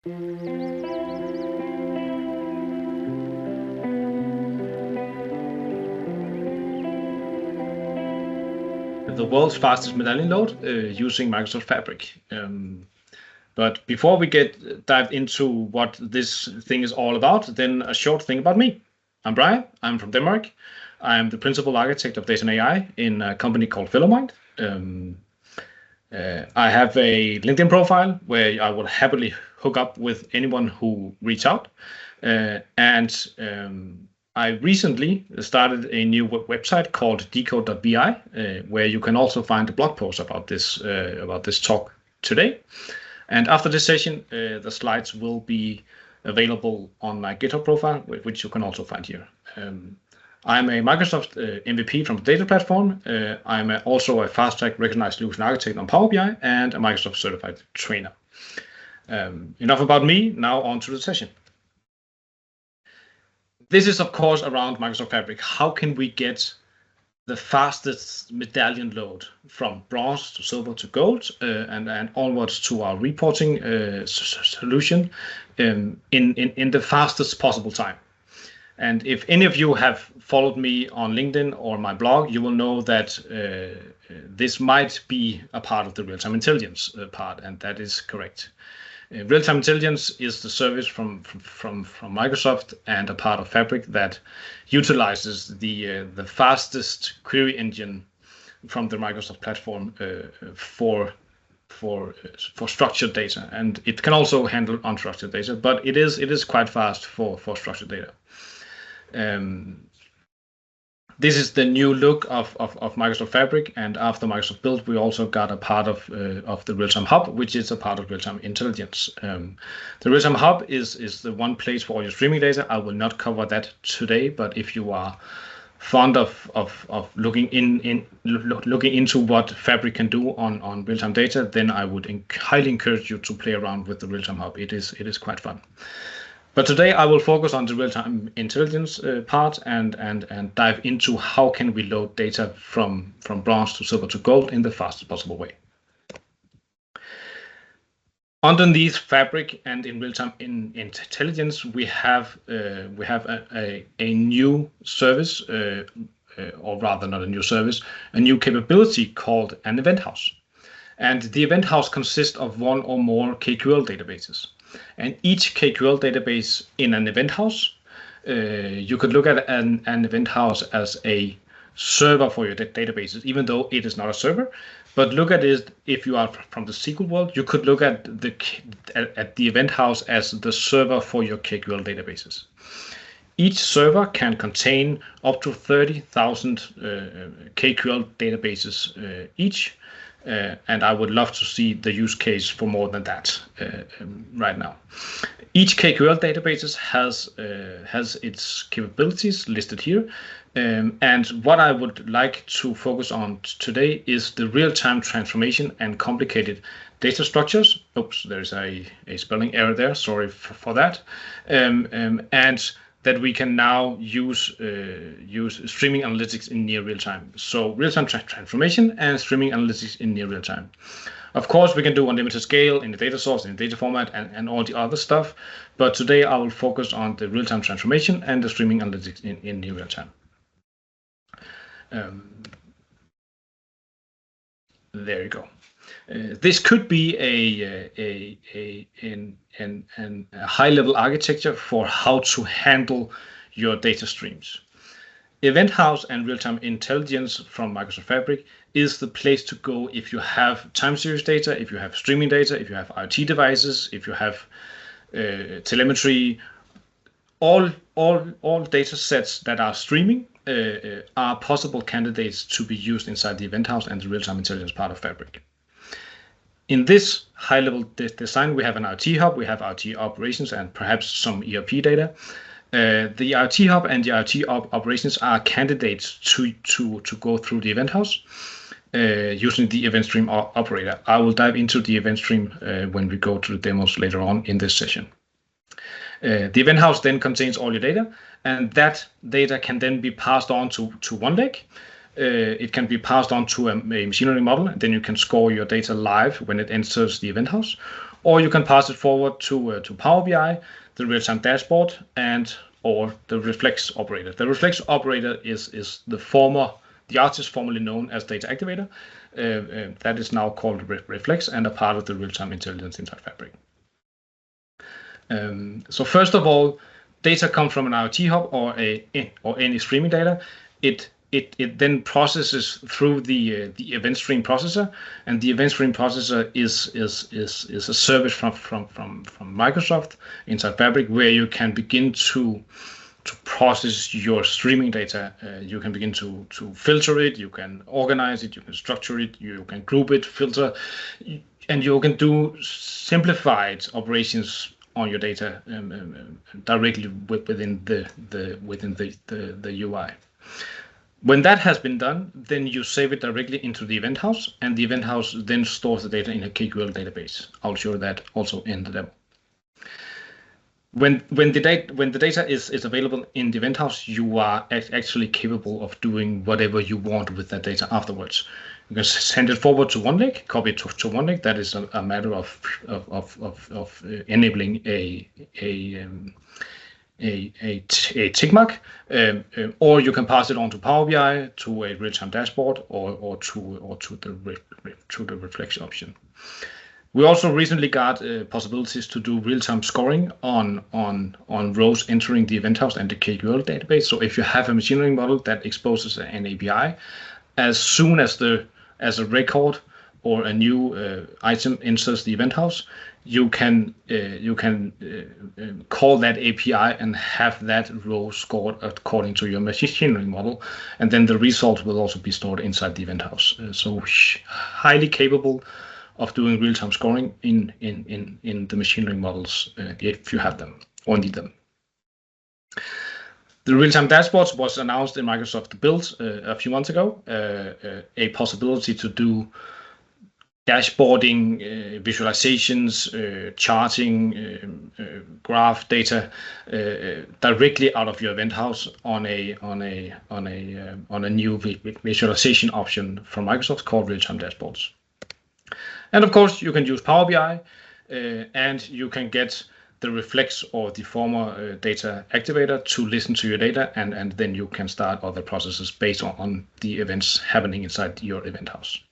The world's fastest Medallion load using Microsoft Fabric. But before we dive into what this thing is all about, then a short thing about me. I'm Brian. I'm from Denmark. I'm the principal architect of data and AI in a company called Philomite. I have a LinkedIn profile where I will happily hook up with anyone who reach out. I recently started a new website called decode.bi, where you can also find a blog post about this talk today. And after this session, the slides will be available on my GitHub profile, which you can also find here. I'm a Microsoft MVP from the data platform. I'm also a fast-track recognized solution architect on PowerBI and a Microsoft certified trainer. Enough about me, now on to the session. This is, of course, around Microsoft Fabric. How can we get the fastest Medallion load from bronze to silver to gold and onwards to our reporting solution in the fastest possible time? And if any of you have followed me on LinkedIn or my blog, you will know that this might be a part of the real-time intelligence part, and that is correct. Real-time intelligence is the service from Microsoft and a part of Fabric that utilizes the fastest query engine from the Microsoft platform for structured data, and it can also handle unstructured data, but it is quite fast for structured data. This is the new look of Microsoft Fabric, and after Microsoft Build, we also got a part of the Real-Time Hub, which is a part of Real-Time Intelligence. The Real-Time Hub is the one place for all your streaming data. I will not cover that today, but if you are fond of looking into what Fabric can do on real-time data, then I would highly encourage you to play around with the Real-Time Hub. It is quite fun. But today I will focus on the real-time intelligence part and dive into how can we load data from bronze to silver to gold in the fastest possible way. Underneath Fabric and in real-time intelligence, we have a new service, or rather not a new service, a new capability called an event house. And the event house consists of one or more KQL databases. And each KQL database in an event house, you could look at an event house as a server for your databases, even though it is not a server. But look at it, if you are from the SQL world, you could look at the event house as the server for your KQL databases. Each server can contain up to 30,000 KQL databases each. And I would love to see the use case for more than that right now. Each KQL database has its capabilities listed here. And what I would like to focus on today is the real-time transformation and complicated data structures. Oops, there's a spelling error there. Sorry for that. And that we can now use streaming analytics in near real time. So real-time transformation and streaming analytics in near real time. Of course, we can do unlimited scale in the data source, in the data format, and all the other stuff. But today I will focus on the real-time transformation and the streaming analytics in near real time. There you go. This could be a high-level architecture for how to handle your data streams. Event House and Real-Time Intelligence from Microsoft Fabric is the place to go if you have time series data, if you have streaming data, if you have IoT devices, if you have telemetry. All data sets that are streaming are possible candidates to be used inside the Event House and the Real-Time Intelligence part of Fabric. In this high-level design, we have an IoT hub, we have IoT operations, and perhaps some ERP data. The IoT hub and the IoT operations are candidates to go through the event house using the event stream operator. I will dive into the event stream when we go to the demos later on in this session. The event house then contains all your data, and that data can then be passed on to one leg. It can be passed on to a machine learning model, and then you can score your data live when it enters the event house. or you can pass it forward to PowerBI, the real-time dashboard, or the reflex operator. The reflex operator is the artist formerly known as data activator. That is now called reflex and a part of the real-time intelligence inside Fabric. So first of all, data comes from an IoT hub or any streaming data. It then processes through the event stream processor, and the event stream processor is a service from Microsoft inside Fabric, where you can begin to process your streaming data. You can begin to filter it, you can organize it, you can structure it, you can group it, filter, and you can do simplified operations on your data directly within the UI. When that has been done, then you save it directly into the event house, and the event house then stores the data in a KQL database. I'll show that also in the demo. When the data is available in the event house, you are actually capable of doing whatever you want with that data afterwards. You can send it forward to OneLake, copy it to OneLake. That is a matter of enabling a tick mark, or you can pass it on to PowerBI, to a real-time dashboard, or to the reflex option. We also recently got possibilities to do real-time scoring on rows entering the event house and the KQL database. So if you have a machine learning model that exposes an API, as soon as a record or a new item enters the event house, you can call that API and have that row scored according to your machine learning model, and then the result will also be stored inside the event house. So highly capable of doing real-time scoring in the machine learning models if you have them or need them. The real-time dashboards was announced in Microsoft Build a few months ago, a possibility to do dashboarding, visualizations, charting, graph data directly out of your event house on a new visualization option from Microsoft called Real-Time Dashboards. And of course, you can use PowerBI, and you can get the reflex or the former data activator to listen to your data, and then you can start other processes based on the events happening inside your event house.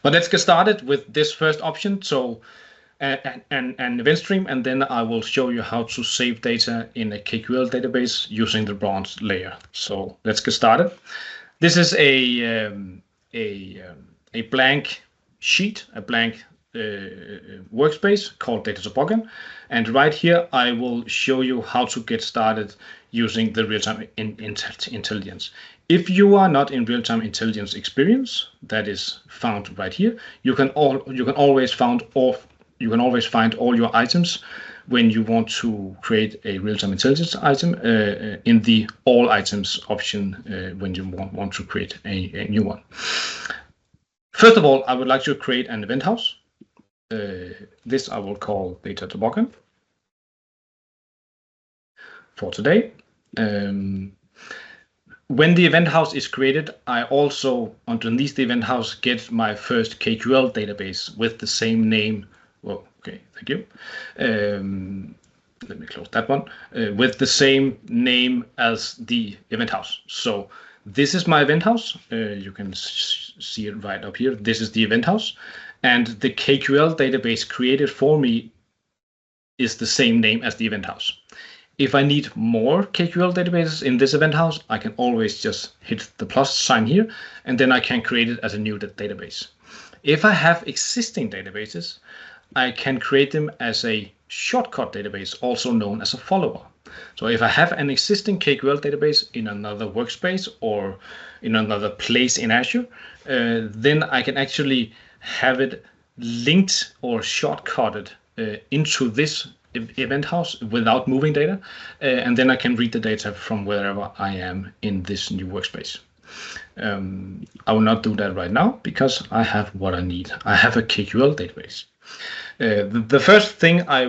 But let's get started with this first option. So an event stream, and then I will show you how to save data in a KQL database using the bronze layer. So let's get started. This is a blank sheet, a blank workspace called Data Toboggan, and right here I will show you how to get started using the real-time intelligence. If you are not in real-time intelligence experience, that is found right here, you can always find all your items when you want to create a real-time intelligence item in the all items option when you want to create a new one. First of all, I would like to create an event house. This I will call Data Toboggan for today. When the event house is created, I also, underneath the event house, get my first KQL database with the same name. Well, okay, thank you. Let me close that one. With the same name as the event house. So this is my event house. You can see it right up here. This is the event house. And the KQL database created for me is the same name as the event house. If I need more KQL databases in this event house, I can always just hit the plus sign here, and then I can create it as a new database. If I have existing databases, I can create them as a shortcut database, also known as a follower. So if I have an existing KQL database in another workspace or in another place in Azure, then I can actually have it linked or shortcutted into this event house without moving data, and then I can read the data from wherever I am in this new workspace. I will not do that right now because I have what I need. I have a KQL database. The first thing I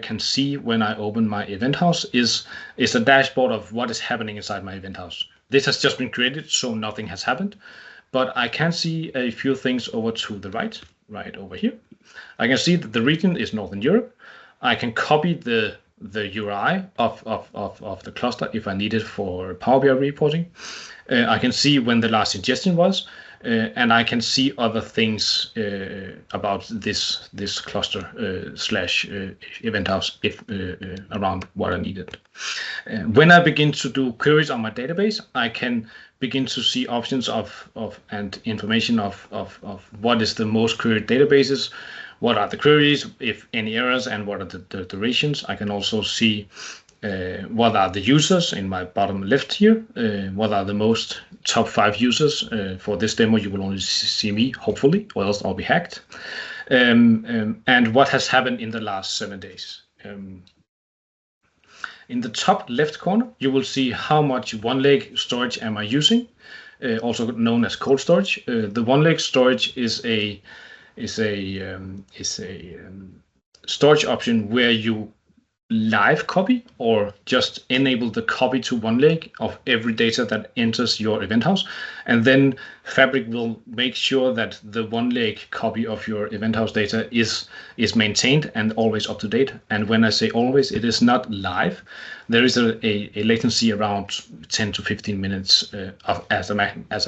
can see when I open my event house is a dashboard of what is happening inside my event house. This has just been created, so nothing has happened, but I can see a few things over to the right. right over here. I can see that the region is Northern Europe. I can copy the URI of the cluster if I need it for PowerBI reporting. I can see when the last ingestion was, and I can see other things about this cluster slash event house if around what I needed. When I begin to do queries on my database, I can begin to see options of and information of what is the most queried databases, what are the queries, if any errors, and what are the durations. I can also see what are the users in my bottom left here, what are the most top 5 users. For this demo, you will only see me, hopefully, or else I'll be hacked. And what has happened in the last 7 days. In the top left corner, you will see how much OneLake storage am I using, also known as cold storage. The OneLake storage is a storage option where you live copy or just enable the copy to OneLake of every data that enters your event house, and then Fabric will make sure that the OneLake copy of your event house data is maintained and always up to date. And when I say always, it is not live. There is a latency around 10 to 15 minutes as a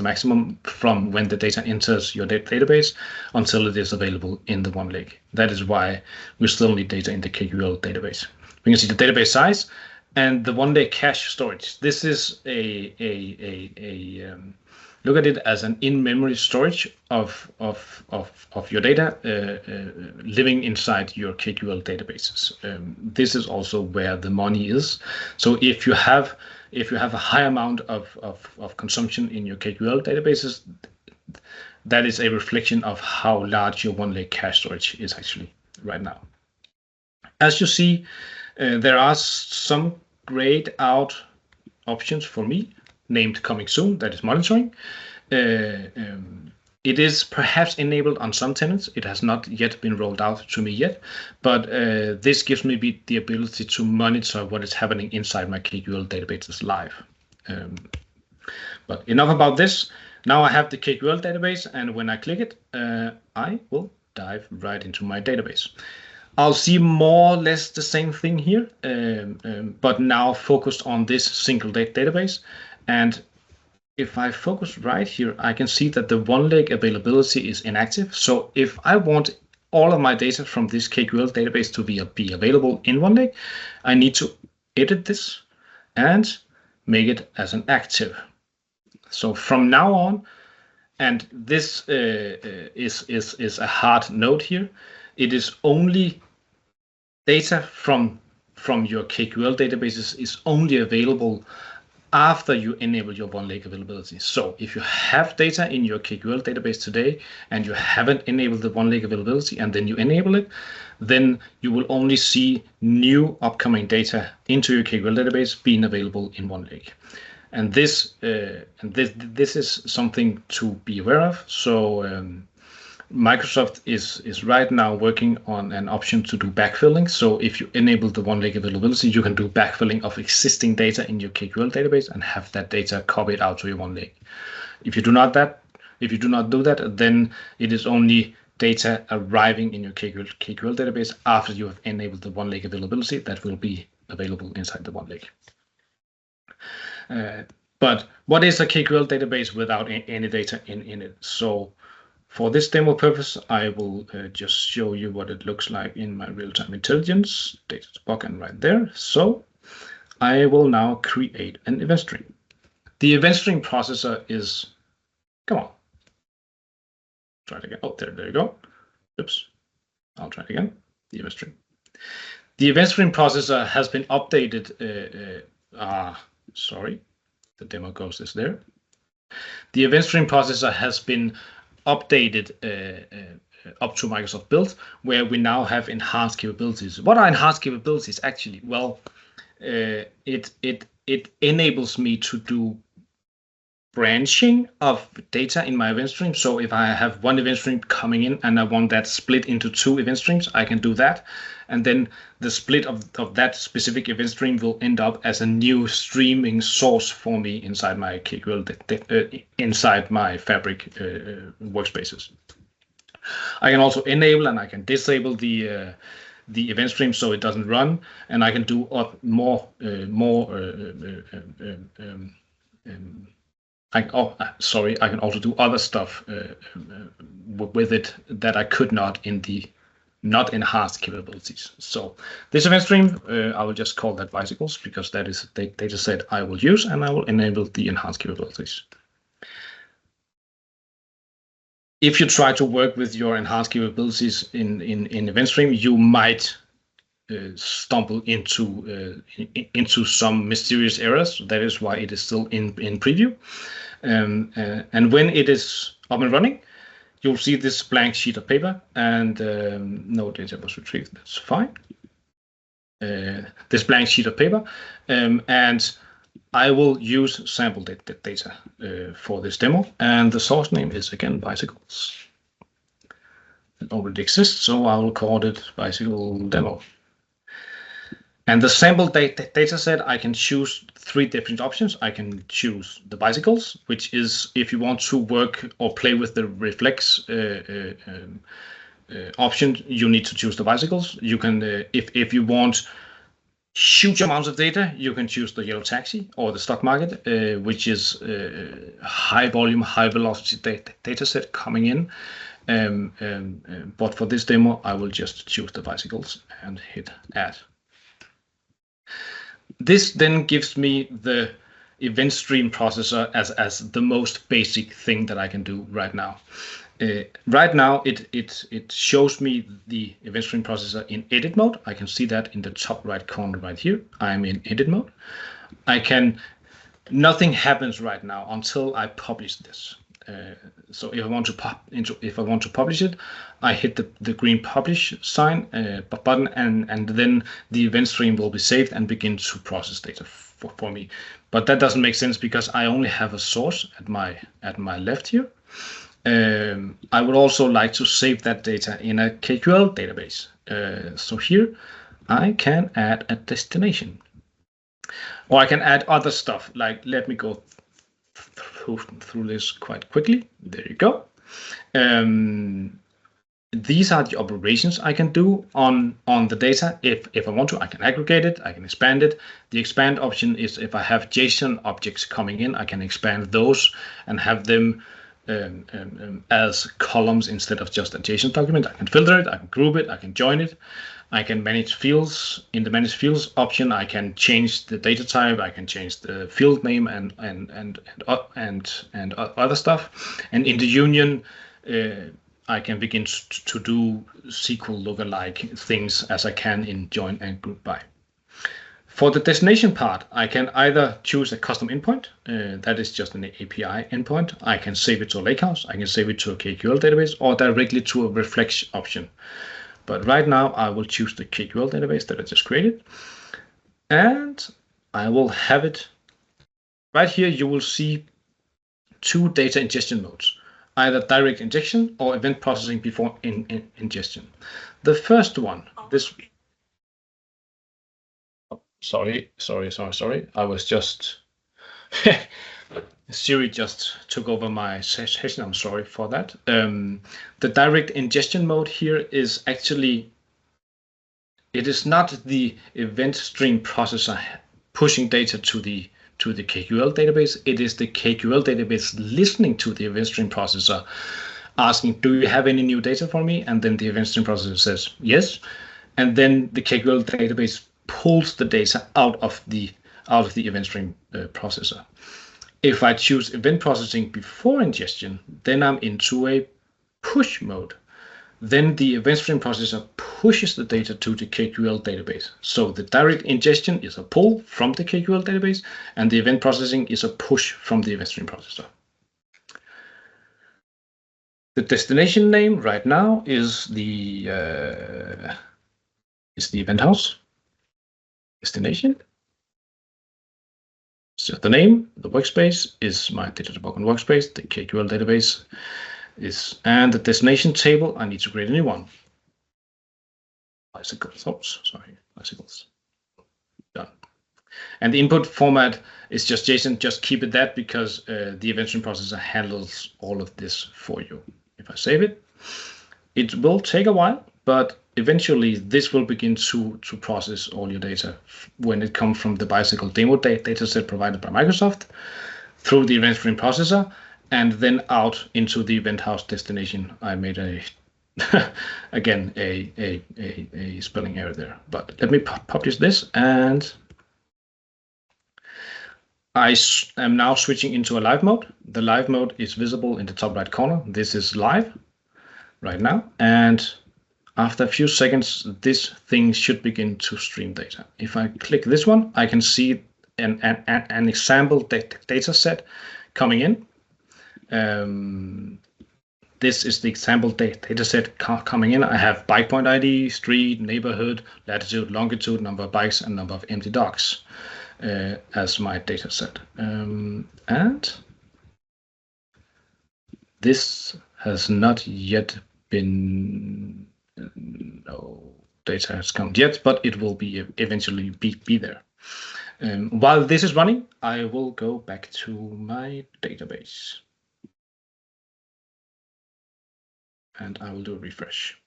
maximum from when the data enters your database until it is available in the OneLake. That is why we still need data in the KQL database. We can see the database size and the OneLake cache storage. This is look at it as an in-memory storage of your data living inside your KQL databases. This is also where the money is. So if you have a high amount of consumption in your KQL databases, that is a reflection of how large your OneLake cache storage is actually right now. As you see, there are some grayed out options for me, named coming soon, that is monitoring. It is perhaps enabled on some tenants. It has not yet been rolled out to me yet, but this gives me the ability to monitor what is happening inside my KQL databases live. But enough about this. Now I have the KQL database, and when I click it, I will dive right into my database. I'll see more or less the same thing here, but now focused on this single database. And if I focus right here, I can see that the OneLake availability is inactive. So if I want all of my data from this KQL database to be available in OneLake, I need to edit this and make it as an active. So from now on, and this is a hard note here, it is only data from your KQL databases is only available after you enable your OneLake availability. So if you have data in your KQL database today and you haven't enabled the OneLake availability and then you enable it, then you will only see new upcoming data into your KQL database being available in OneLake. And this is something to be aware of. So Microsoft is right now working on an option to do backfilling. So if you enable the OneLake availability, you can do backfilling of existing data in your KQL database and have that data copied out to your OneLake. If you do not do that, then it is only data arriving in your KQL database after you have enabled the OneLake availability that will be available inside the OneLake. But what is a KQL database without any data in it? So for this demo purpose, I will just show you what it looks like in my real-time intelligence data bucket right there. So I will now create an event stream. The event stream processor is, come on, try it again. Oh, there you go. Oops, I'll try it again. The event stream. The event stream processor has been updated. Sorry, the demo ghost is there. The event stream processor has been updated up to Microsoft Build, where we now have enhanced capabilities. What are enhanced capabilities actually? Well, it enables me to do branching of data in my event stream. So if I have one event stream coming in and I want that split into 2 event streams, I can do that. And then the split of that specific event stream will end up as a new streaming source for me inside my KQL, inside my Fabric workspaces. I can also enable and I can disable the event stream so it doesn't run, and I can do more. I can also do other stuff with it that I could not in the not enhanced capabilities. So this event stream, I will just call that bicycles because that is the data set I will use, and I will enable the enhanced capabilities. If you try to work with your enhanced capabilities in event stream, you might stumble into some mysterious errors. That is why it is still in preview. And when it is up and running, you'll see this blank sheet of paper, and no data was retrieved. That's fine. This blank sheet of paper, and I will use sample data for this demo, and the source name is again bicycles. It already exists, so I will call it bicycle demo. And the sample data set, I can choose 3 different options. I can choose the bicycles, which is if you want to work or play with the reflex option, you need to choose the bicycles. You can, if you want huge amounts of data, you can choose the yellow taxi or the stock market, which is high volume, high velocity data set coming in. But for this demo, I will just choose the bicycles and hit add. This then gives me the event stream processor as the most basic thing that I can do right now. Right now, it shows me the event stream processor in edit mode. I can see that in the top right corner right here. I'm in edit mode. Nothing happens right now until I publish this. So if I want to publish it, I hit the green publish sign button, and then the event stream will be saved and begin to process data for me. But that doesn't make sense because I only have a source at my left here. I would also like to save that data in a KQL database. So here I can add a destination, or I can add other stuff. Like, let me go through this quite quickly. There you go. These are the operations I can do on the data. If I want to, I can aggregate it, I can expand it. The expand option is if I have JSON objects coming in, I can expand those and have them as columns instead of just a JSON document. I can filter it, I can group it, I can join it. I can manage fields. In the manage fields option, I can change the data type. I can change the field name and other stuff. And in the union, I can begin to do SQL lookalike things as I can in join and group by. For the destination part, I can either choose a custom endpoint, that is just an API endpoint. I can save it to a lakehouse. I can save it to a KQL database, or directly to a reflex option. But right now, I will choose the KQL database that I just created, and I will have it right here. You will see 2 data ingestion modes, either direct injection or event processing before ingestion. The first one, this. Oh, sorry. I was just. Siri just took over my session. I'm sorry for that. The direct ingestion mode here is actually, it is not the event stream processor pushing data to the KQL database. It is the KQL database listening to the event stream processor, asking, do you have any new data for me? And then the event stream processor says yes. And then the KQL database pulls the data out of the event stream processor. If I choose event processing before ingestion, then I'm into a push mode. Then the event stream processor pushes the data to the KQL database. So the direct ingestion is a pull from the KQL database, and the event processing is a push from the event stream processor. The destination name right now is the event house destination. So the name, the workspace is my data toboggan workspace. The KQL database is, and the destination table, I need to create a new one. Bicycles. Oops, sorry, bicycles. Done. And the input format is just JSON. Just keep it that because the event stream processor handles all of this for you. If I save it, It will take a while, but eventually this will begin to process all your data when it comes from the bicycle demo data set provided by Microsoft through the event stream processor and then out into the event house destination. I made again a spelling error there, but let me publish this, and I am now switching into a live mode. The live mode is visible in the top right corner. This is live right now, and after a few seconds, this thing should begin to stream data. If I click this one, I can see an example data set coming in. This is the example data set coming in. I have bike point ID, street, neighborhood, latitude, longitude, number of bikes, and number of empty docks as my data set. And this has not yet been, no data has come yet, but it will be eventually be there. While this is running, I will go back to my database. And I will do a refresh.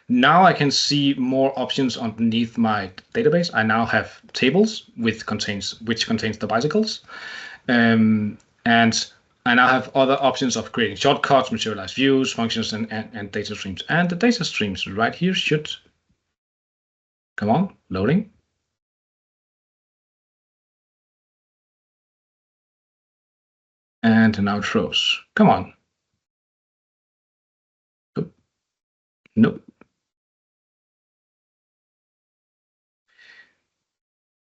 Now I can see more options underneath my database. I now have tables which contains the bicycles. And I now have other options of creating shortcuts, materialized views, functions, and data streams. And the data streams right here should, come on, loading. And now it froze. Come on. Nope.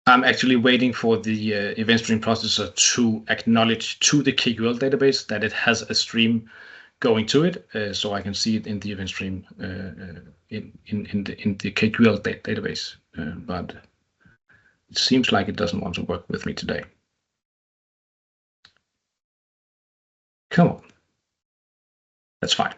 I'm actually waiting for the event stream processor to acknowledge to the KQL database that it has a stream going to it, so I can see it in the event stream in the KQL database. But it seems like it doesn't want to work with me today. Come on. That's fine.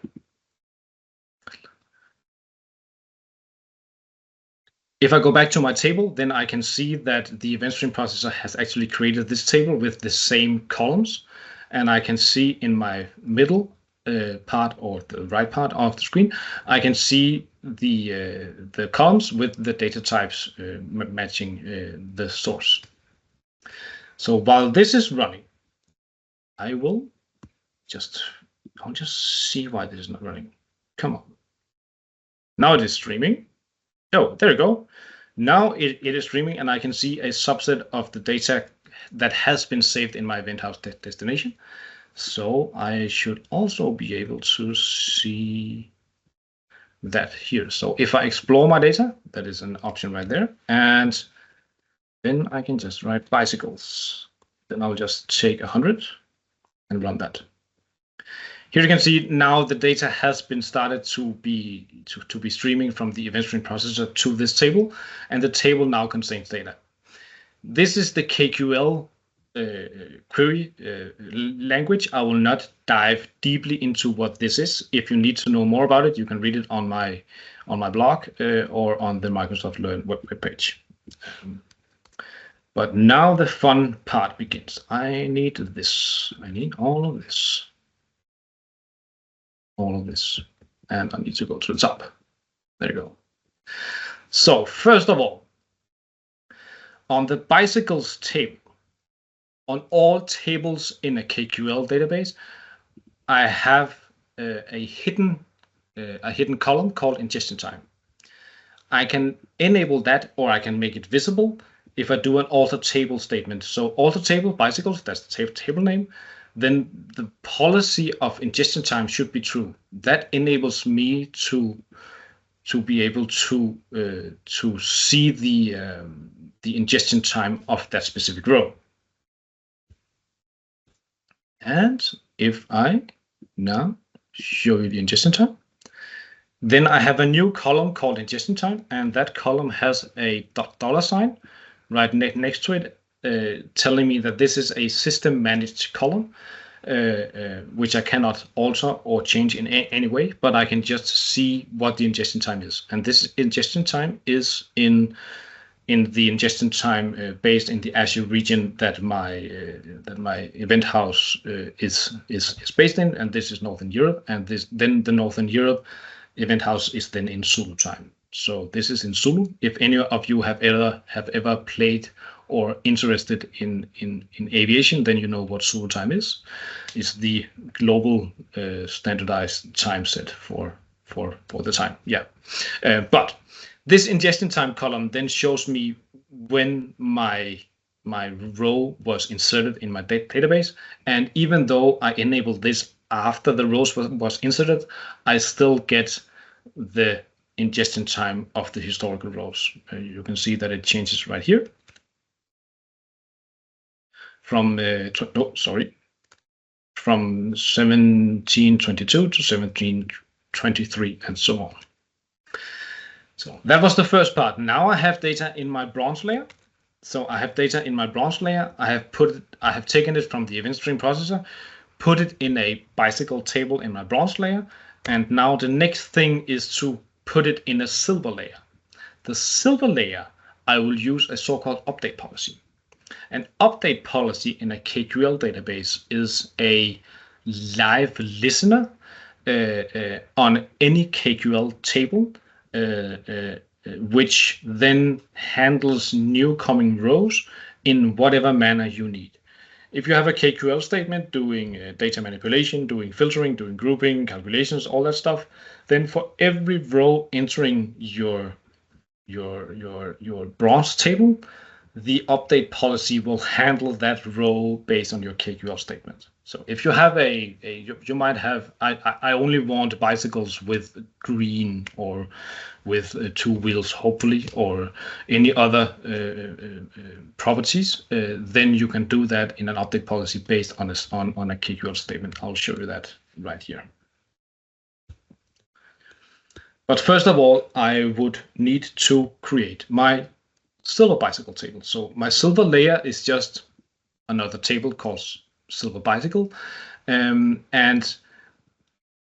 If I go back to my table, then I can see that the event stream processor has actually created this table with the same columns. And I can see in my middle part or the right part of the screen, I can see the columns with the data types matching the source. So while this is running, I'll just see why this is not running. Come on. Now it is streaming. Oh, there you go. Now it is streaming, and I can see a subset of the data that has been saved in my event house destination. So I should also be able to see that here. So if I explore my data, that is an option right there. And then I can just write bicycles. Then I'll just take 100 and run that. Here you can see now the data has been started to be streaming from the event stream processor to this table, and the table now contains data. This is the KQL query language. I will not dive deeply into what this is. If you need to know more about it, you can read it on my blog or on the Microsoft Learn webpage. But now the fun part begins. I need this. I need all of this. All of this, and I need to go to the top. There you go. So first of all, on the bicycles table, on all tables in a KQL database, I have a hidden column called ingestion time. I can enable that, or I can make it visible if I do an alter table statement. So alter table bicycles, that's the table name. Then the policy of ingestion time should be true. That enables me to be able to see the ingestion time of that specific row. And if I now show you the ingestion time, then I have a new column called ingestion time, and that column has a $sign right next to it, telling me that this is a system managed column, which I cannot alter or change in any way, but I can just see what the ingestion time is. And this ingestion time is in in the ingestion time based in the Azure region that my event house is based in, and this is Northern Europe, and then the Northern Europe event house is then in Zulu time. So this is in Zulu. If any of you have ever played or interested in aviation, then you know what Zulu time is. It's the global standardized time set for the time. Yeah, but this ingestion time column then shows me when my row was inserted in my database, and even though I enabled this after the rows was inserted, I still get the ingestion time of the historical rows. You can see that it changes right here from from 1722 to 1723 and so on. So that was the first part. Now I have data in my bronze layer. So I have data in my bronze layer. I have taken it from the event stream processor, put it in a bicycle table in my bronze layer, and now the next thing is to put it in a silver layer. The silver layer, I will use a so-called update policy. An update policy in a KQL database is a live listener on any KQL table, which then handles new coming rows in whatever manner you need. If you have a KQL statement doing data manipulation, doing filtering, doing grouping, calculations, all that stuff, then for every row entering your bronze table, the update policy will handle that row based on your KQL statement. So if you have you might have, I only want bicycles with green or with 2 wheels, hopefully, or any other properties, then you can do that in an update policy based on a KQL statement. I'll show you that right here. But first of all, I would need to create my silver bicycle table. So my silver layer is just another table called silver bicycle, and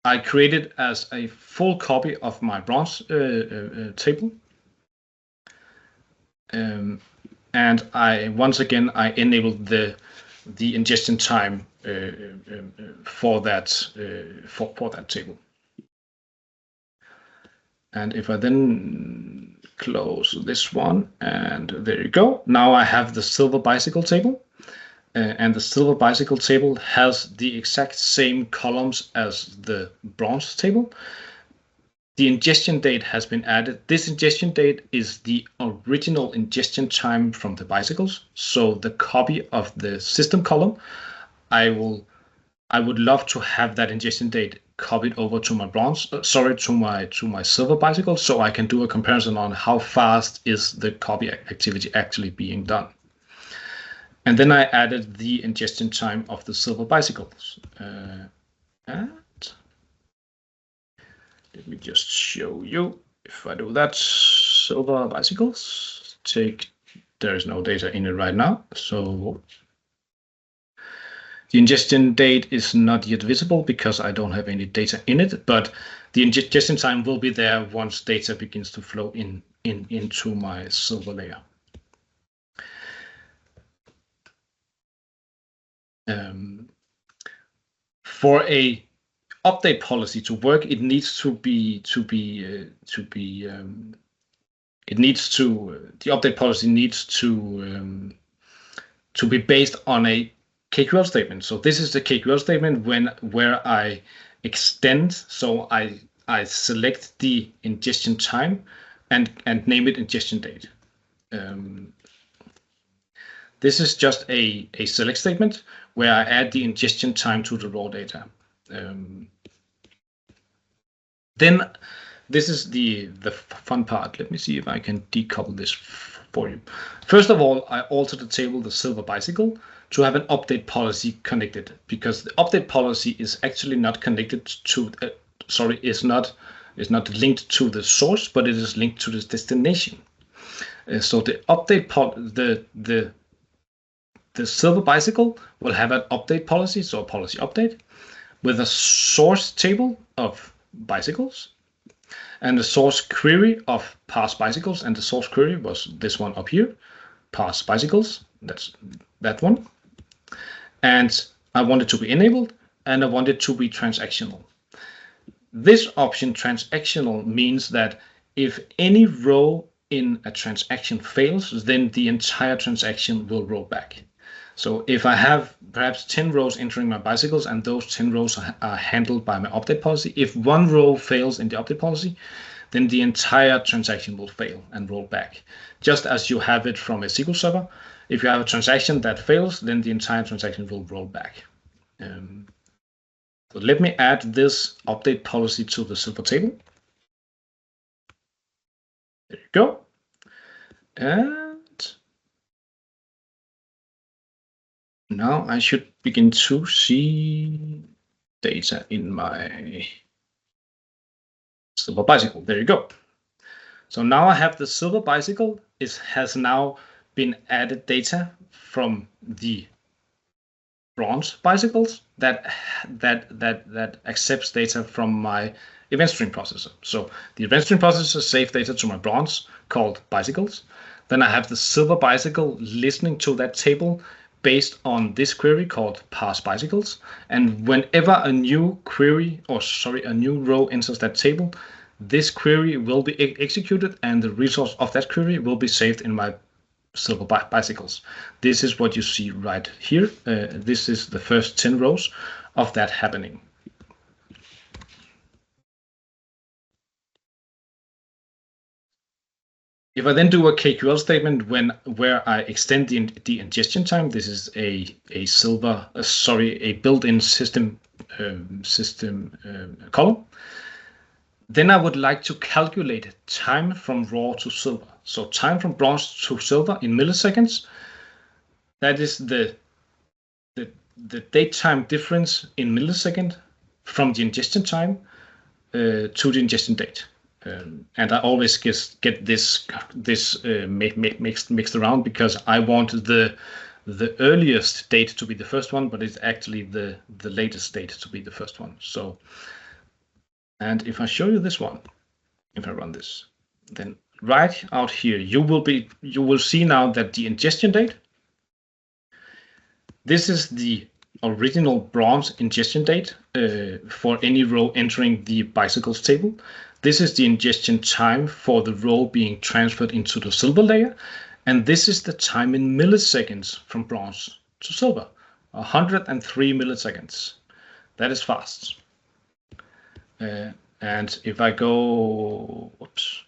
I created as a full copy of my bronze table, and once again I enabled the ingestion time for that table. And if I then close this one, and there you go. Now I have the silver bicycle table, and the silver bicycle table has the exact same columns as the bronze table. The ingestion date has been added. This ingestion date is the original ingestion time from the bicycles. So the copy of the system column, I would love to have that ingestion date copied over to my to my silver bicycle, so I can do a comparison on how fast is the copy activity actually being done. And then I added the ingestion time of the silver bicycles. And let me just show you. If I do that, silver bicycles, there is no data in it right now, so the ingestion date is not yet visible because I don't have any data in it, but the ingestion time will be there once data begins to flow into my silver layer. For a update policy to work, it needs to be the update policy needs to be based on a KQL statement. So this is the KQL statement where I extend. So I select the ingestion time and name it ingestion date. This is just a select statement where I add the ingestion time to the raw data. Then this is the fun part. Let me see if I can decouple this for you. First of all, I alter the table, the silver bicycle, to have an update policy connected, because the update policy is actually not connected to, is not linked to the source, but it is linked to the destination. So the update the silver bicycle will have an update policy, so a policy update, with a source table of bicycles, And the source query of parse bicycles, and the source query was this one up here, parse bicycles, that's that one. And I want it to be enabled, and I want it to be transactional. This option, transactional, means that if any row in a transaction fails, then the entire transaction will roll back. So if I have perhaps 10 rows entering my bicycles and those 10 rows are handled by my update policy, if one row fails in the update policy, then the entire transaction will fail and roll back. Just as you have it from a SQL server, if you have a transaction that fails, then the entire transaction will roll back. So let me add this update policy to the Silver table. There you go. And now I should begin to see data in my Silver bicycle. There you go. So now I have the Silver bicycle. It has now been added data from the Bronze bicycles that accepts data from my event stream processor. So the event stream processor saves data to my Bronze called bicycles. Then I have the Silver bicycle listening to that table based on this query called parse bicycles. And whenever a new query, or sorry, a new row enters that table, this query will be executed and the resource of that query will be saved in my Silver bicycles. This is what you see right here. This is the first 10 rows of that happening. If I then do a KQL statement where I extend the ingestion time, this is a built-in system column. Then I would like to calculate time from raw to silver. So time from bronze to silver in milliseconds. That is the date time difference in millisecond from the ingestion time to the ingestion date. And I always get this mixed around because I want the earliest date to be the first one, but it's actually the latest date to be the first one. So. And if I show you this one, if I run this, then right out here, you will see now that the ingestion date, this is the original bronze ingestion date for any row entering the bicycles table. This is the ingestion time for the row being transferred into the silver layer. And this is the time in milliseconds from bronze to silver, 103 milliseconds. That is fast. And if I go, if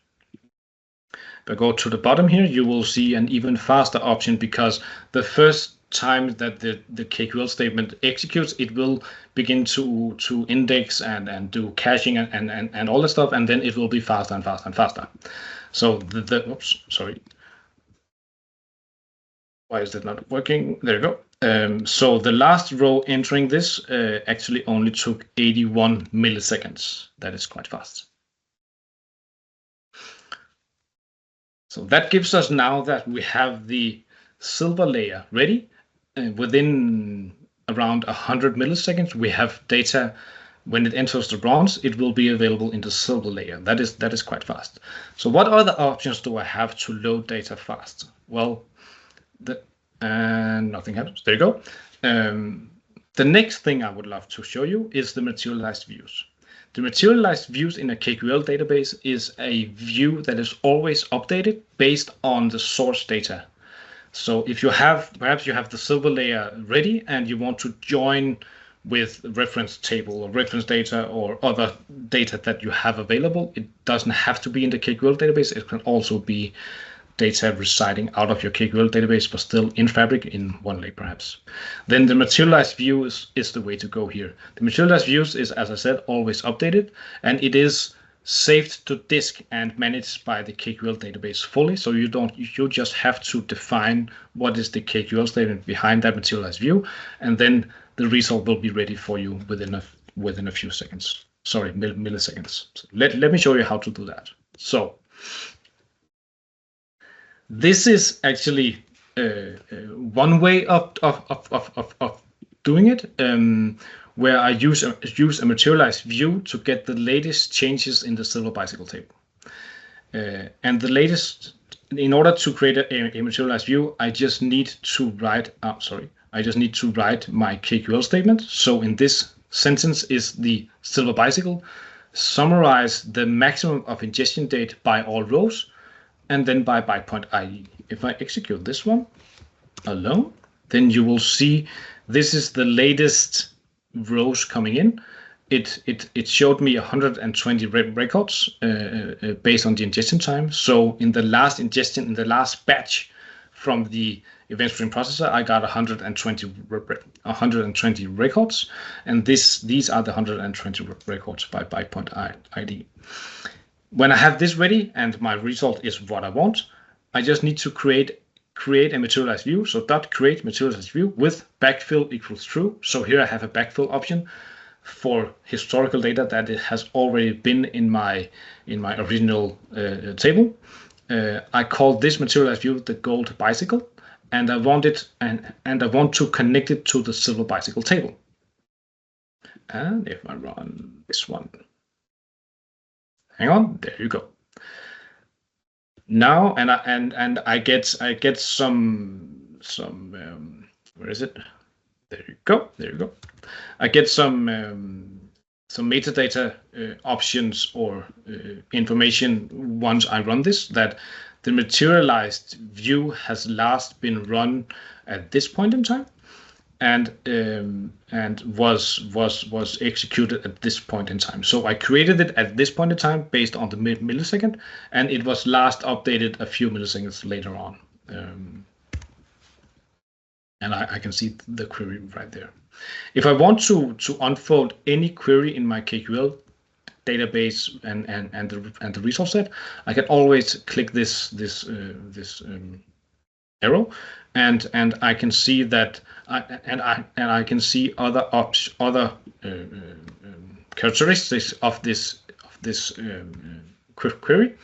I go to the bottom here, you will see an even faster option because the first time that the KQL statement executes, it will begin to index and do caching and all that stuff, and then it will be faster and faster and faster. So why is that not working? There you go. So the last row entering this actually only took 81 milliseconds. That is quite fast. So that gives us now that we have the silver layer ready. Within around 100 milliseconds, we have data. When it enters the bronze, it will be available in the silver layer. That is quite fast. So what other options do I have to load data fast? Well, and nothing happens. There you go. The next thing I would love to show you is the materialized views. The materialized views in a KQL database is a view that is always updated based on the source data. So if you have, perhaps you have the silver layer ready and you want to join with reference table or reference data or other data that you have available, it doesn't have to be in the KQL database. It can also be data residing out of your KQL database, but still in Fabric in one lake perhaps. Then the materialized view is the way to go here. The materialized views is, as I said, always updated, and it is saved to disk and managed by the KQL database fully. So you just have to define what is the KQL statement behind that materialized view, and then the result will be ready for you within a few seconds. Sorry, milliseconds. So let me show you how to do that. So this is actually one way of doing it, where I use a materialized view to get the latest changes in the silver bicycle table. And the latest, in order to create a materialized view, I just need to write. I just need to write my KQL statement. So in this sentence is the silver bicycle. Summarize the maximum of ingestion date by all rows, and then by bytepoint ID. If I execute this one alone, then you will see this is the latest rows coming in. It showed me 120 records based on the ingestion time. So in the last ingestion, in the last batch from the event stream processor, I got 120 records, and these are the 120 records by bytepoint ID. When I have this ready and my result is what I want, I just need to create a materialized view. So .create materialized view with backfill equals true. So here I have a backfill option for historical data that it has already been in my original table. I call this materialized view the gold bicycle, and I want it and I want to connect it to the silver bicycle table. And if I run this one, hang on, there you go. Now and I get some where is it? There you go. I get some metadata options or information once I run this, that the materialized view has last been run at this point in time, and was executed at this point in time. So I created it at this point in time based on the millisecond, and it was last updated a few milliseconds later on. And I can see the query right there. If I want to unfold any query in my KQL database and the resource set, I can always click this arrow, and I can see that I can see other characteristics of this query.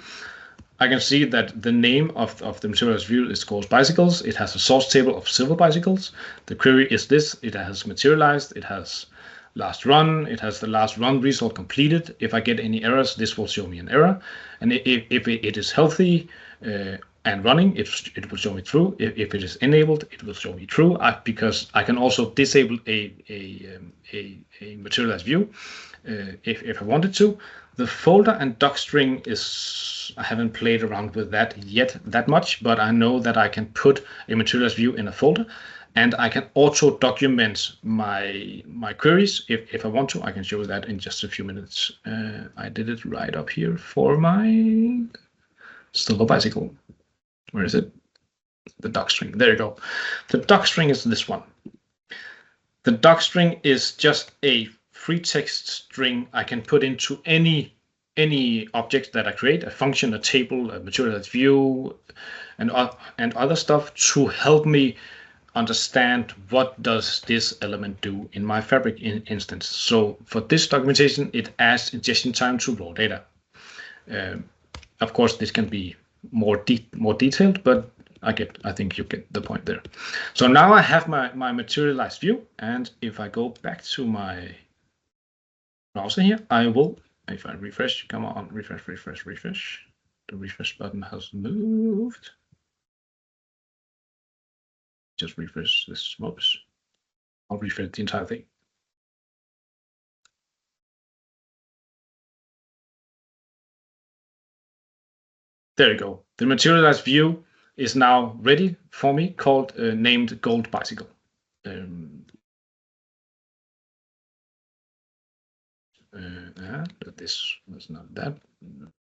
I can see that the name of the materialized view is called bicycles. It has a source table of silver bicycles. The query is this. It has materialized. It has last run. It has the last run result completed. If I get any errors, this will show me an error. And if it is healthy and running, it will show me true. If it is enabled, it will show me true. Because I can also disable a materialized view if I wanted to. The folder and docstring is, I haven't played around with that yet that much, but I know that I can put a materialized view in a folder, and I can auto document my queries if I want to. I can show that in just a few minutes. I did it right up here for my silver bicycle. Where is it? The docstring. There you go. The docstring is this one. The docstring is just a free text string I can put into any object that I create, a function, a table, a materialized view, and other stuff to help me understand what does this element do in my Fabric instance. So for this documentation, it adds ingestion time to raw data. Of course, this can be more detailed, but I think you get the point there. So now I have my materialized view, and if I go back to my browser here, I will, if I refresh, come on, refresh. The refresh button has moved. Just refresh this. Whoops. I'll refresh the entire thing. There you go. The materialized view is now ready for me, called named Gold Bicycle. This was not that.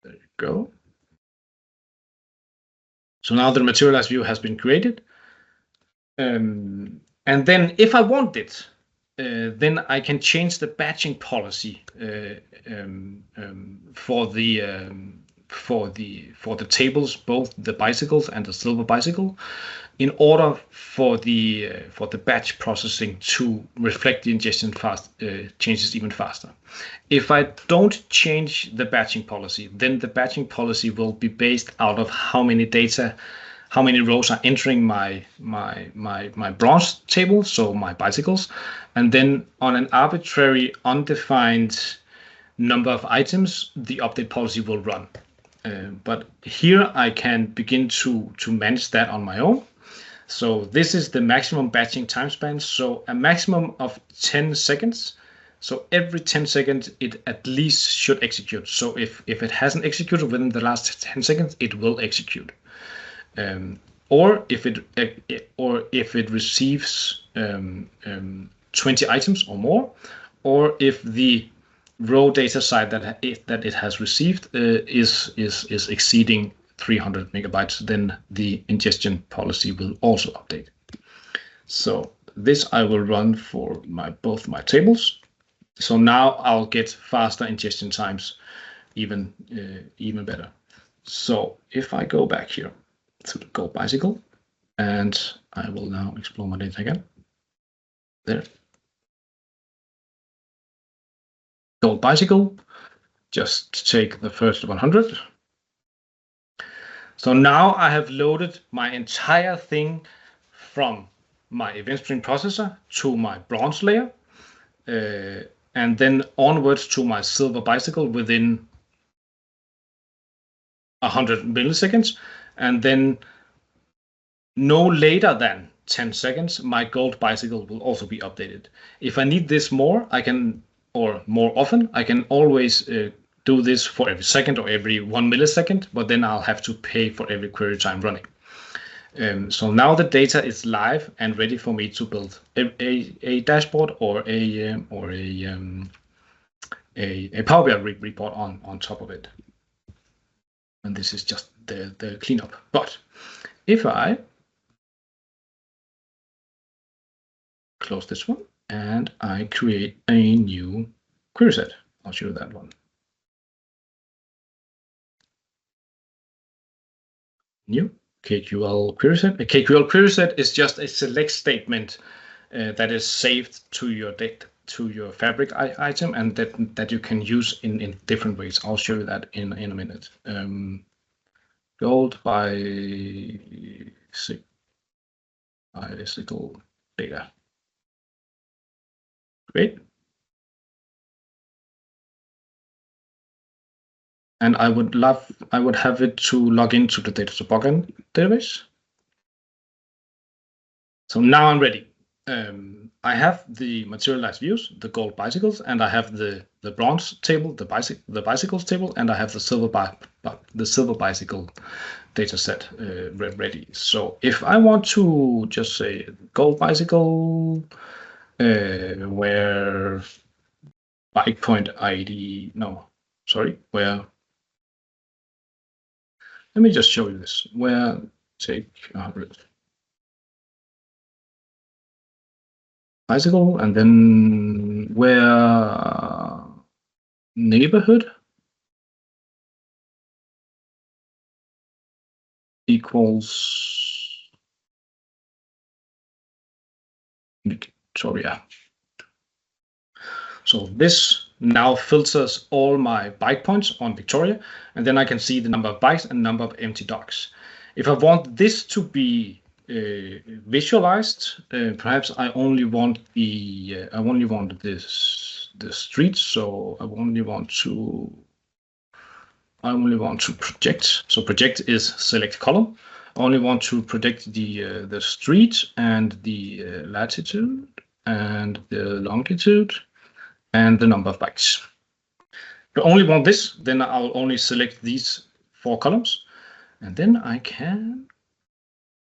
There you go. So now the materialized view has been created. And then if I want it, then I can change the batching policy for the tables, both the bicycles and the silver bicycle, in order for the batch processing to reflect the ingestion changes even faster. If I don't change the batching policy, then the batching policy will be based out of how many data how many rows are entering my bronze table, so my bicycles, and then on an arbitrary undefined number of items, the update policy will run. But here I can begin to manage that on my own. So this is the maximum batching time span. So a maximum of 10 seconds. So every 10 seconds, it at least should execute. So if it hasn't executed within the last 10 seconds, it will execute. Or if it receives 20 items or more, or if the raw data side that it has received is exceeding 300 megabytes, then the ingestion policy will also update. So this I will run for both my tables. So now I'll get faster ingestion times, even better. So if I go back here to the Gold Bicycle, and I will now explore my data again. There. Gold Bicycle, just take the first 100. So now I have loaded my entire thing from my event stream processor to my bronze layer, and then onwards to my silver bicycle within 100 milliseconds, and then no later than 10 seconds, my gold bicycle will also be updated. If I need this more, I can, or more often, I can always do this for every second or every 1 millisecond, but then I'll have to pay for every query time running. So now the data is live and ready for me to build a dashboard or a PowerBI report on top of it. And this is just the cleanup. But if I close this one and I create a new query set, I'll show you that one. New KQL query set. A KQL query set is just a select statement that is saved to your data, to your Fabric item, and that you can use in different ways. I'll show you that in a minute. Gold bicycle data. Great. And I would have it to log into the data toboggan database. So now I'm ready. I have the materialized views, the gold bicycles, and I have the bronze table, the bicycles table, and I have the silver bicycle data set ready. So if I want to just say gold bicycle, where bike point ID, no, sorry, where, let me just show you this, where take 100. Bicycle, and then where neighborhood equals Victoria. So this now filters all my bike points on Victoria, and then I can see the number of bikes and number of empty docks. If I want this to be visualized, perhaps I only want the streets, so I only want to project. So project is select column. I only want to project the street and the latitude and the longitude and the number of bikes. If I only want this, then I'll only select these 4 columns, and then I can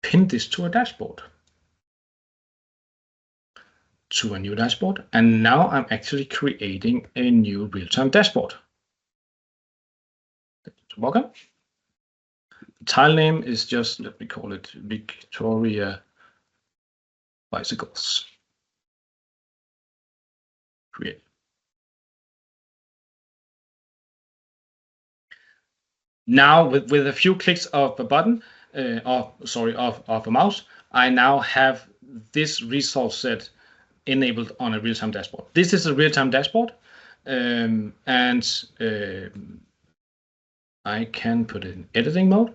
pin this to a dashboard, to a new dashboard, and now I'm actually creating a new real-time dashboard. The tile name is just, let me call it Victoria Bicycles. Create. Now with a few clicks of a button, of a mouse, I now have this resource set enabled on a real-time dashboard. This is a real-time dashboard, and I can put it in editing mode.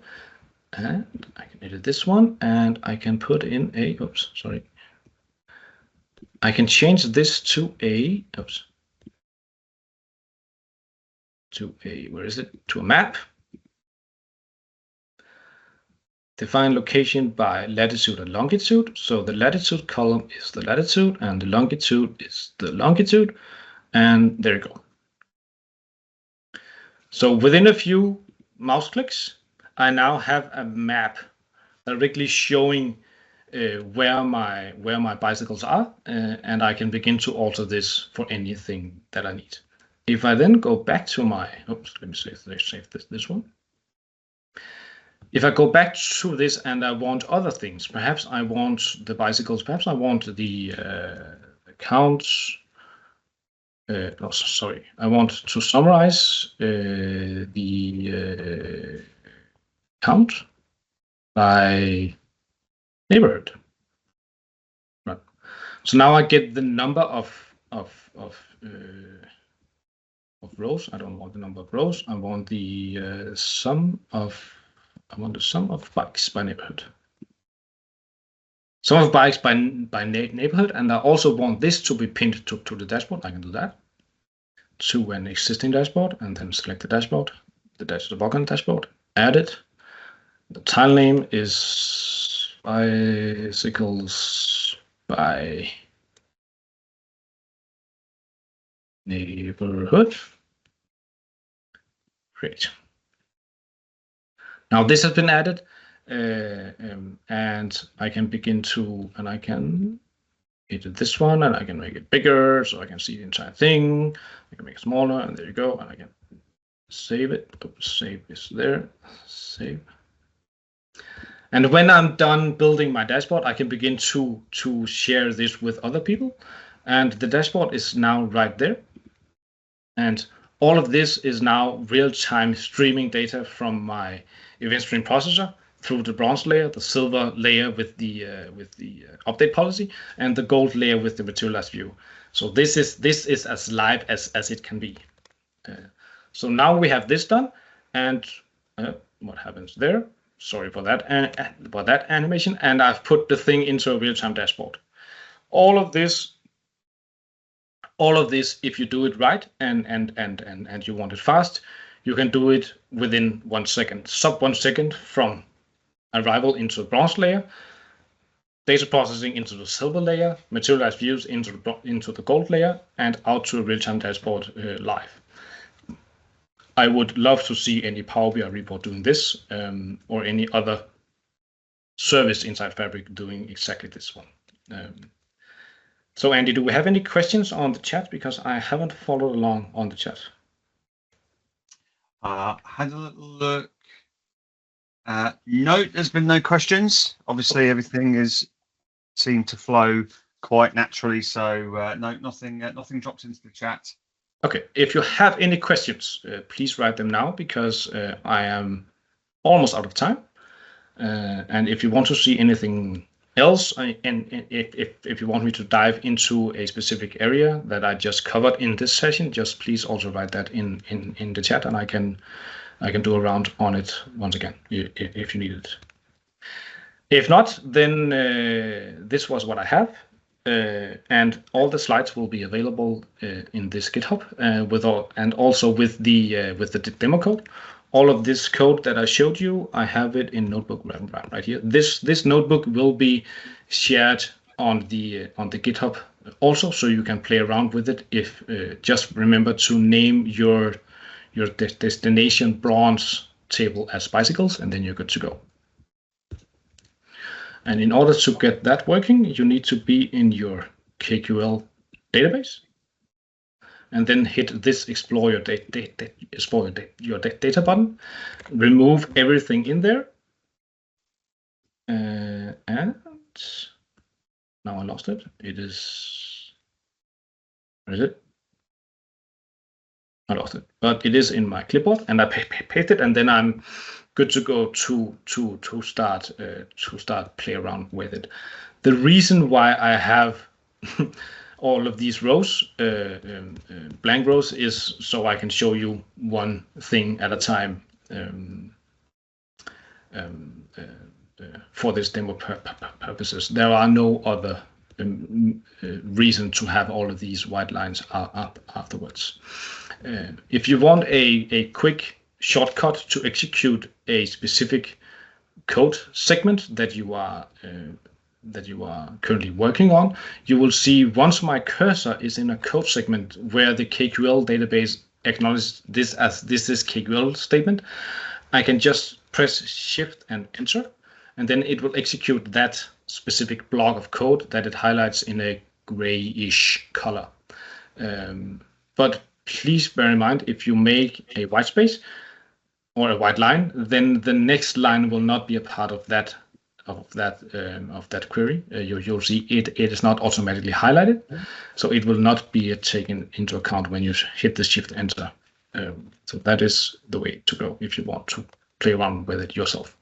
And I can edit this one, and I can put in a, oops, sorry. I can change this to a, oops, to a, where is it? To a map. Define location by latitude and longitude. So the latitude column is the latitude, and the longitude is the longitude. And there you go. So within a few mouse clicks, I now have a map directly showing where my bicycles are, and I can begin to alter this for anything that I need. If I then go back to my, oops, let me save this one. If I go back to this and I want other things, perhaps I want the bicycles, perhaps I want the counts. Oh, sorry, I want to summarize the count by neighborhood. Right. So now I get the number of rows. I don't want the number of rows. I want the sum of bikes by neighborhood. Sum of bikes by neighborhood, and I also want this to be pinned to the dashboard. I can do that to an existing dashboard, and then select the dashboard, the Bønk dashboard, add it. The tile name is bicycles by neighborhood. Great. Now this has been added, and I can begin to, and I can edit this one, and I can make it bigger so I can see the entire thing. I can make it smaller, and there you go, and I can save it. Oops, save is there, save. And when I'm done building my dashboard, I can begin to share this with other people. And the dashboard is now right there. And all of this is now real-time streaming data from my event stream processor through the bronze layer, the silver layer with the update policy, and the gold layer with the materialized view. So this is as live as it can be. So now we have this done, and what happens there? Sorry for that animation. And I've put the thing into a real-time dashboard. All of this, if you do it right and you want it fast, you can do it within 1 second, sub 1 second from arrival into the bronze layer, data processing into the silver layer, materialized views into the gold layer, and out to a real-time dashboard live. I would love to see any Power BI report doing this, or any other service inside Fabric doing exactly this one. So Andy, do we have any questions on the chat? Because I haven't followed along on the chat. Had a little look. No, there's been no questions. Obviously, everything is seemed to flow quite naturally. So no, nothing dropped into the chat. Okay, if you have any questions, please write them now, because I am almost out of time. And if you want to see anything else, and if you want me to dive into a specific area that I just covered in this session, just please also write that in the chat, and I can do a round on it once again if you need it. If not, then this was what I have. And all the slides will be available in this GitHub and also with the demo code. All of this code that I showed you, I have it in notebook right here. This notebook will be shared on the GitHub also, so you can play around with it. If just remember to name your destination bronze table as bicycles, and then you're good to go. And in order to get that working, you need to be in your KQL database, and then hit this explore your data button. Remove everything in there, and now I lost it. It is, where is it? I lost it, but it is in my clipboard, and I paste it, and then I'm good to go to start play around with it. The reason why I have all of these rows, blank rows, is so I can show you one thing at a time. for this demo purposes. There are no other reason to have all of these white lines up afterwards. If you want a quick shortcut to execute a specific code segment that you are currently working on, you will see once my cursor is in a code segment where the KQL database acknowledges this as this is KQL statement, I can just press Shift and Enter, and then it will execute that specific block of code that it highlights in a grayish color. But please bear in mind, if you make a white space or a white line, then the next line will not be a part of that query. You'll see it is not automatically highlighted, so it will not be taken into account when you hit the Shift Enter. So that is the way to go if you want to play around with it yourself.